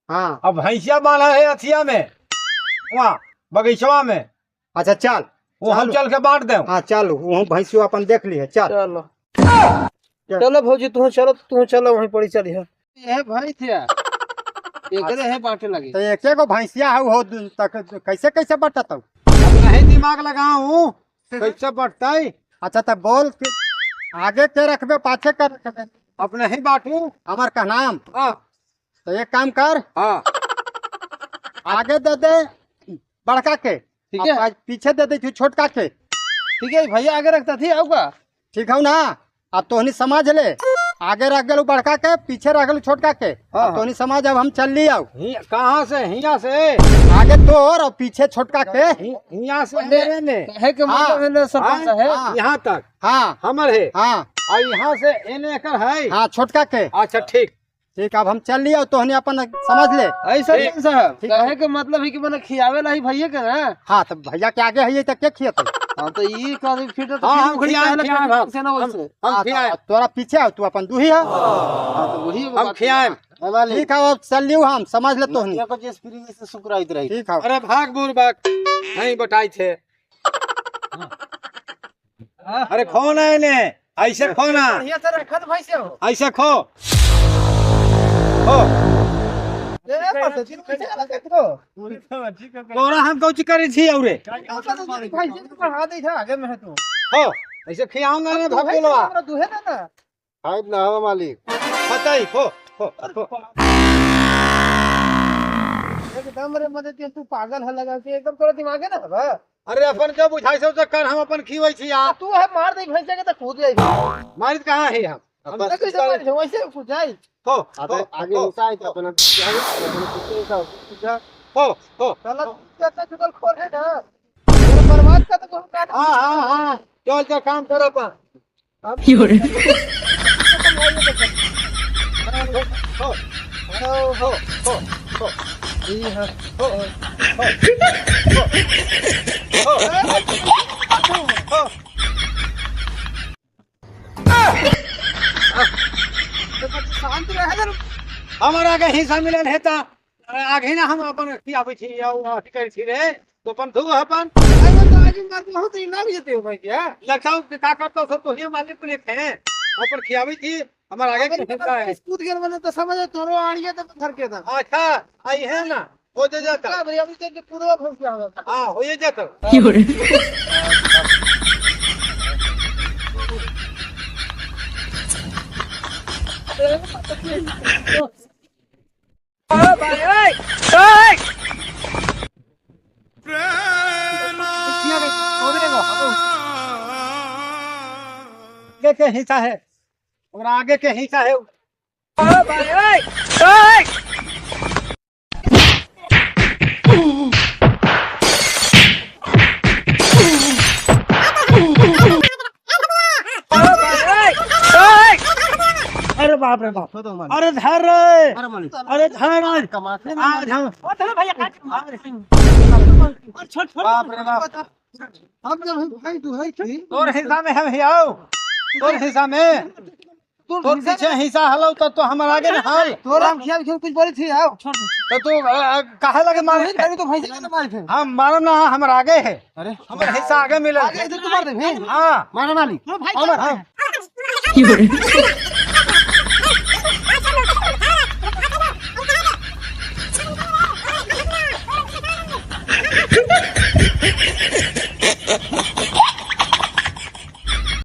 हाँ अब भैंसिया बांधा है अथिया में, वहाँ बगीचवा में। अच्छा चल वो हम चल के बांट दे। हाँ चल वहाँ भैंसियो अपन देख ली है। चल चलो चलो भौजी तू चलो वहीं पड़ी चली है। ये भाई थे एकरे है बांटे लगे तो एक गो भैंसिया है हो तक कैसे कैसे बटत हो? नहीं दिमाग लगाऊं कैसे बढ़ता है। अच्छा तो बोल कि आगे के रखबे पाछे कर रखबे? अब नहीं बांटू। हमार का नाम। हाँ तो एक काम कर, हाँ आगे दे दे बड़का के, ठीक है। और पीछे दे दे छोटका के। ठीक है भैया आगे रखता थी आऊगा। ठीक है ना? अब तोहनी समझ ले, आगे रख गलू बड़का के, पीछे रख गलू छोटका के। हाँ, अब तोहनी समझ, अब हम चल ली आओ। कहाँ से? हिया से। आगे तोर और पीछे छोटका के। हिया से मेरे ने है के मतलब है ना सरपंच है। हाँ। यहाँ तक हाँ हमर है। हाँ और यहाँ से एने कर है। हाँ छोटका के। अच्छा ठीक। ठीक, अब हम चल ली आओ, तोहनी अपन समझ ले। ऐसा ठीक। नहीं साहब, कहे के मतलब है कि मैंने खियावे ला ही भैया के ना। हाँ तो भैया के आगे है तो क्या खियत? हाँ तो ये का फिट तो हाँ, हम फिर खियाए, कहला खियाए, कि हम। से ना वैसे। हम खियाए। तोरा पीछे आओ, तू अपन दूही है। हाँ तो वही हम खियाए। ठीक है, अब चल लियो हम, समझ ले तोहनी। को जे स्प्रिंग से सुकराइत रही। ठीक है। अरे भाग बुरबक नहीं बटाई थे। अरे खो ना इने, ऐसे खो ना, ये तो रखत भाई से हो। ऐसे खो। हो ए पड़ते तीन पैसे अलग करो। तोरा हम कौची करे छी औरे। भाई से तो बढ़ा दे था आगे में है तू। हो ऐसे खियाऊंगा ना भगोलवा। हमरा दुहे ना ना। हाय ना हो मालिक। बताई खो खो खो। एकदम रे मदद तू पागल है लगा के एकदम तोरा दिमाग है ना बा। अरे अपन जो बुझाई से चक्कर हम अपन खिवै छी आ। तू है मार दे भैंसा के तो कूद जाई। मारित कहाँ है हम तो कैसे मार वैसे कूद जाई। हो अबे हो, आगे हो, निसाई तो अपना हो हो। चल चल चल खोल है ना। तेरा बर्बाद का तो कोई काट। हाँ हाँ हाँ चल चल काम करो अपन। हो हो हो हो हो ये है। हो हो हो। शांत रह। हमारा आगे हिस्सा मिलल है ता आगे ना हम अपन खियाबै छी या अथी करै छी रे तो अपन धु अपन अरे तो आज मार बहुत ही ना भी जेते हो भाई क्या। लखाओ का करतो सब तो ही मालिक पुलिस है अपन खियाबै छी हमारा आगे के हिस्सा है। कूद गया मैंने तो समझ तोरो आड़िया तो पत्थर के था। अच्छा आई है ना हो जे जाता। भैया अभी तो पूरा फंस गया होगा। हां हो ये जाता। आगे के हिस्सा है और आगे के हिस्सा है। अरे बाप रे बाप। अरे धर रे, अरे धर आज हम बाप रे बाप। हम जब भाई तू है की तोर हिस्सा में हम हियाओ, तोर हिस्सा में तोर पीछे हिस्सा हलो तो हमर आगे न हल। तोरा हम खिया कुछ बोली थी आओ छोड़ तो तू काहे लगे मारे? अरे तो भाई से ना मार फिर। हम मारो ना, हमर आगे है। अरे हमर हिस्सा आगे मिलल आगे है। इधर तो मार दे भाई। हां मारो मालिक। हमर।